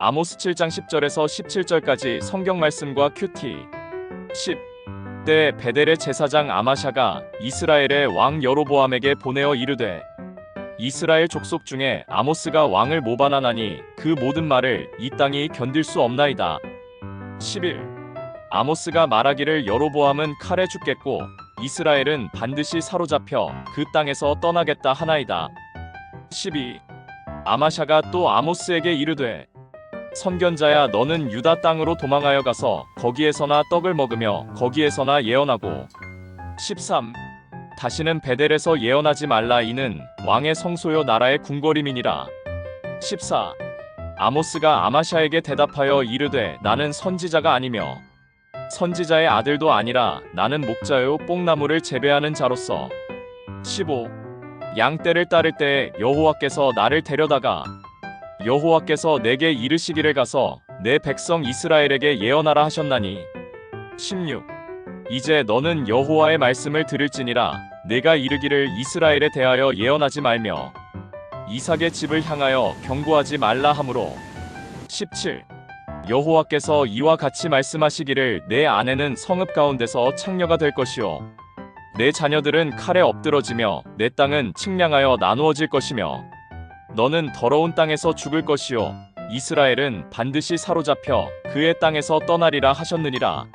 아모스 7장 10절에서 17절까지 성경 말씀과 큐티. 10. 때 베델의 제사장 아마샤가 이스라엘의 왕 여로보암에게 보내어 이르되, 이스라엘 족속 중에 아모스가 왕을 모반하나니 그 모든 말을 이 땅이 견딜 수 없나이다. 11. 아모스가 말하기를 여로보암은 칼에 죽겠고 이스라엘은 반드시 사로잡혀 그 땅에서 떠나겠다 하나이다. 12. 아마샤가 또 아모스에게 이르되, 선견자야, 너는 유다 땅으로 도망하여 가서 거기에서나 떡을 먹으며 거기에서나 예언하고. 13. 다시는 베델에서 예언하지 말라. 이는 왕의 성소요 나라의 궁궐임이니라. 14. 아모스가 아마샤에게 대답하여 이르되, 나는 선지자가 아니며 선지자의 아들도 아니라 나는 목자요 뽕나무를 재배하는 자로서. 15. 양떼를 따를 때에 여호와께서 나를 데려다가 여호와께서 내게 이르시기를 가서 내 백성 이스라엘에게 예언하라 하셨나니. 16. 이제 너는 여호와의 말씀을 들을지니라. 내가 이르기를 이스라엘에 대하여 예언하지 말며 이삭의 집을 향하여 경고하지 말라 하므로. 17. 여호와께서 이와 같이 말씀하시기를 내 아내는 성읍 가운데서 창녀가 될 것이요 내 자녀들은 칼에 엎드러지며 내 땅은 측량하여 나누어질 것이며 너는 더러운 땅에서 죽을 것이요 이스라엘은 반드시 사로잡혀 그의 땅에서 떠나리라 하셨느니라.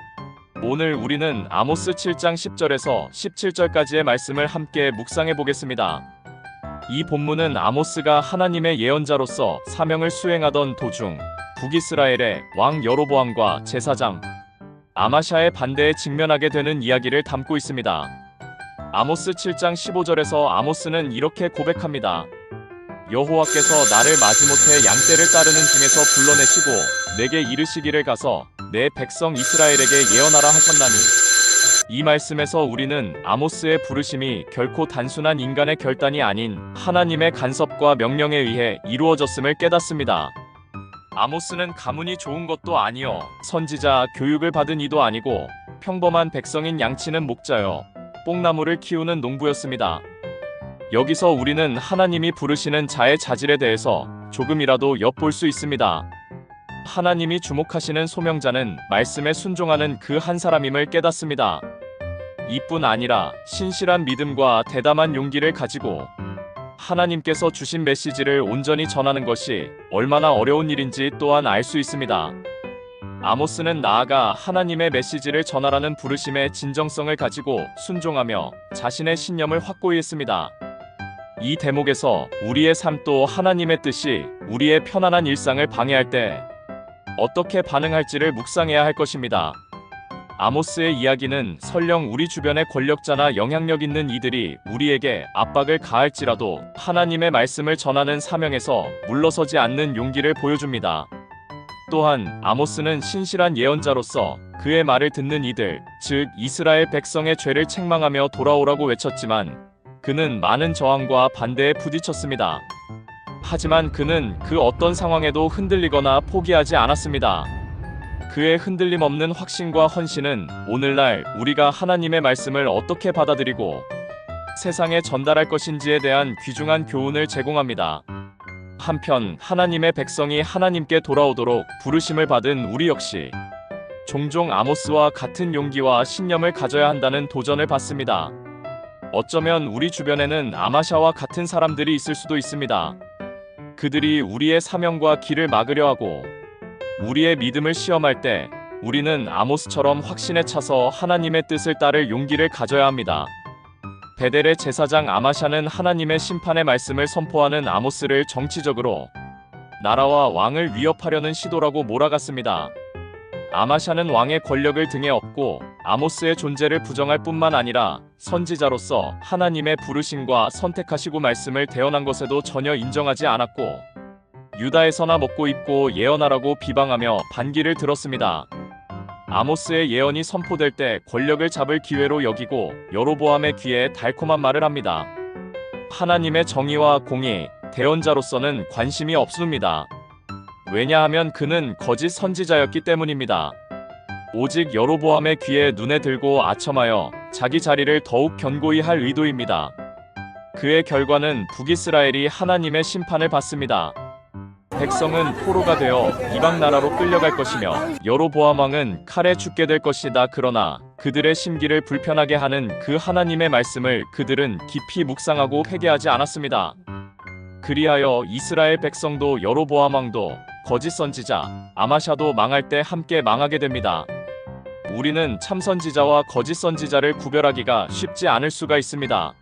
오늘 우리는 아모스 7장 10절에서 17절까지의 말씀을 함께 묵상해 보겠습니다. 이 본문은 아모스가 하나님의 예언자로서 사명을 수행하던 도중 북이스라엘의 왕 여로보암과 제사장 아마샤의 반대에 직면하게 되는 이야기를 담고 있습니다. 아모스 7장 15절에서 아모스는 이렇게 고백합니다. 여호와께서 나를 마지못해 양떼를 따르는 중에서 불러내시고 내게 이르시기를 가서 내 백성 이스라엘에게 예언하라 하셨나니. 이 말씀에서 우리는 아모스의 부르심이 결코 단순한 인간의 결단이 아닌 하나님의 간섭과 명령에 의해 이루어졌음을 깨닫습니다. 아모스는 가문이 좋은 것도 아니요 선지자 교육을 받은 이도 아니고 평범한 백성인 양치는 목자여 뽕나무를 키우는 농부였습니다. 여기서 우리는 하나님이 부르시는 자의 자질에 대해서 조금이라도 엿볼 수 있습니다. 하나님이 주목하시는 소명자는 말씀에 순종하는 그 한 사람임을 깨닫습니다. 이뿐 아니라 신실한 믿음과 대담한 용기를 가지고 하나님께서 주신 메시지를 온전히 전하는 것이 얼마나 어려운 일인지 또한 알 수 있습니다. 아모스는 나아가 하나님의 메시지를 전하라는 부르심의 진정성을 가지고 순종하며 자신의 신념을 확고히 했습니다. 이 대목에서 우리의 삶도 하나님의 뜻이 우리의 편안한 일상을 방해할 때 어떻게 반응할지를 묵상해야 할 것입니다. 아모스의 이야기는 설령 우리 주변의 권력자나 영향력 있는 이들이 우리에게 압박을 가할지라도 하나님의 말씀을 전하는 사명에서 물러서지 않는 용기를 보여줍니다. 또한 아모스는 신실한 예언자로서 그의 말을 듣는 이들, 즉 이스라엘 백성의 죄를 책망하며 돌아오라고 외쳤지만 그는 많은 저항과 반대에 부딪혔습니다. 하지만 그는 그 어떤 상황에도 흔들리거나 포기하지 않았습니다. 그의 흔들림 없는 확신과 헌신은 오늘날 우리가 하나님의 말씀을 어떻게 받아들이고 세상에 전달할 것인지에 대한 귀중한 교훈을 제공합니다. 한편 하나님의 백성이 하나님께 돌아오도록 부르심을 받은 우리 역시 종종 아모스와 같은 용기와 신념을 가져야 한다는 도전을 받습니다. 어쩌면 우리 주변에는 아마샤와 같은 사람들이 있을 수도 있습니다. 그들이 우리의 사명과 길을 막으려 하고 우리의 믿음을 시험할 때 우리는 아모스처럼 확신에 차서 하나님의 뜻을 따를 용기를 가져야 합니다. 베델의 제사장 아마샤는 하나님의 심판의 말씀을 선포하는 아모스를 정치적으로 나라와 왕을 위협하려는 시도라고 몰아갔습니다. 아마샤는 왕의 권력을 등에 업고 아모스의 존재를 부정할 뿐만 아니라 선지자로서 하나님의 부르심과 선택하시고 말씀을 대언한 것에도 전혀 인정하지 않았고 유다에서나 먹고 입고 예언하라고 비방하며 반기를 들었습니다. 아모스의 예언이 선포될 때 권력을 잡을 기회로 여기고 여로보암의 귀에 달콤한 말을 합니다. 하나님의 정의와 공의, 대언자로서는 관심이 없습니다. 왜냐하면 그는 거짓 선지자였기 때문입니다. 오직 여로보암의 귀에 눈에 들고 아첨하여 자기 자리를 더욱 견고히 할 의도입니다. 그의 결과는 북이스라엘이 하나님의 심판을 받습니다. 백성은 포로가 되어 이방 나라로 끌려갈 것이며 여로보암 왕은 칼에 죽게 될 것이다. 그러나 그들의 심기를 불편하게 하는 그 하나님의 말씀을 그들은 깊이 묵상하고 회개하지 않았습니다. 그리하여 이스라엘 백성도 여로보암 왕도 거짓 선지자 아마샤도 망할 때 함께 망하게 됩니다. 우리는 참 선지자와 거짓 선지자를 구별하기가 쉽지 않을 수가 있습니다.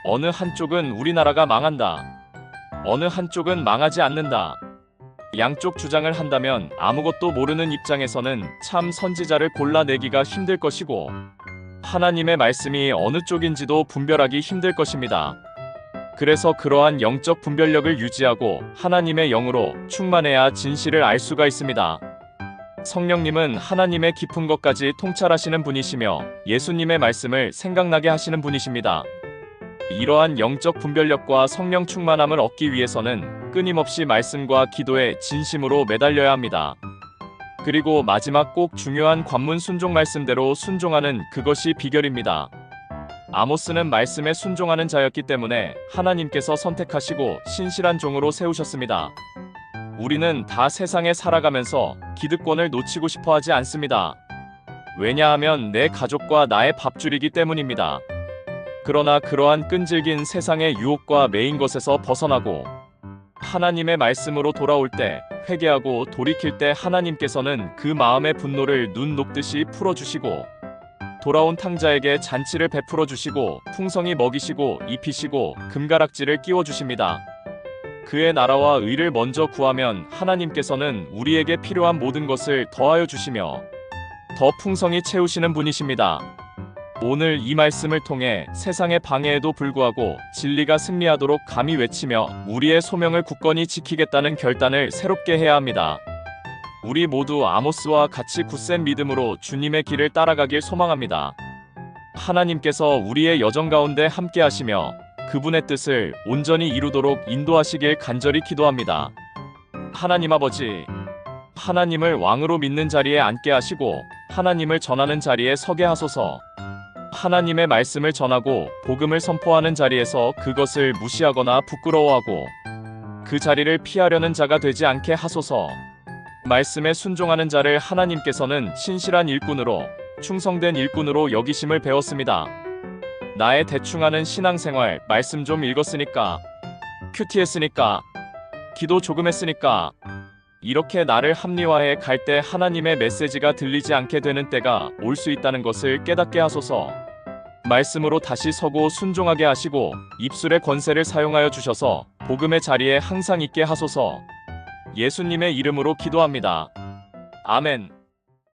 어느 한쪽은 우리나라가 망한다. 어느 한쪽은 망하지 않는다. 양쪽 주장을 한다면 아무것도 모르는 입장에서는 참 선지자를 골라내기가 힘들 것이고 하나님의 말씀이 어느 쪽인지도 분별하기 힘들 것입니다. 그래서 그러한 영적 분별력을 유지하고 하나님의 영으로 충만해야 진실을 알 수가 있습니다. 성령님은 하나님의 깊은 것까지 통찰하시는 분이시며 예수님의 말씀을 생각나게 하시는 분이십니다. 이러한 영적 분별력과 성령 충만함을 얻기 위해서는 끊임없이 말씀과 기도에 진심으로 매달려야 합니다. 그리고 마지막 꼭 중요한 관문 순종 말씀대로 순종하는 그것이 비결입니다. 아모스는 말씀에 순종하는 자였기 때문에 하나님께서 선택하시고 신실한 종으로 세우셨습니다. 우리는 다 세상에 살아가면서 기득권을 놓치고 싶어 하지 않습니다. 왜냐하면 내 가족과 나의 밥줄이기 때문입니다. 그러나 그러한 끈질긴 세상의 유혹과 매인 것에서 벗어나고 하나님의 말씀으로 돌아올 때, 회개하고 돌이킬 때 하나님께서는 그 마음의 분노를 눈 녹듯이 풀어주시고 돌아온 탕자에게 잔치를 베풀어 주시고 풍성히 먹이시고 입히시고 금가락지를 끼워주십니다. 그의 나라와 의를 먼저 구하면 하나님께서는 우리에게 필요한 모든 것을 더하여 주시며 더 풍성히 채우시는 분이십니다. 오늘 이 말씀을 통해 세상의 방해에도 불구하고 진리가 승리하도록 감히 외치며 우리의 소명을 굳건히 지키겠다는 결단을 새롭게 해야 합니다. 우리 모두 아모스와 같이 굳센 믿음으로 주님의 길을 따라가길 소망합니다. 하나님께서 우리의 여정 가운데 함께 하시며 그분의 뜻을 온전히 이루도록 인도하시길 간절히 기도합니다. 하나님 아버지, 하나님을 왕으로 믿는 자리에 앉게 하시고 하나님을 전하는 자리에 서게 하소서. 하나님의 말씀을 전하고 복음을 선포하는 자리에서 그것을 무시하거나 부끄러워하고 그 자리를 피하려는 자가 되지 않게 하소서. 말씀에 순종하는 자를 하나님께서는 신실한 일꾼으로, 충성된 일꾼으로 여기심을 배웠습니다. 나의 대충하는 신앙생활, 말씀 좀 읽었으니까, 큐티 했으니까, 기도 조금 했으니까, 이렇게 나를 합리화해 갈 때 하나님의 메시지가 들리지 않게 되는 때가 올 수 있다는 것을 깨닫게 하소서. 말씀으로 다시 서고 순종하게 하시고 입술의 권세를 사용하여 주셔서 복음의 자리에 항상 있게 하소서. 예수님의 이름으로 기도합니다. 아멘.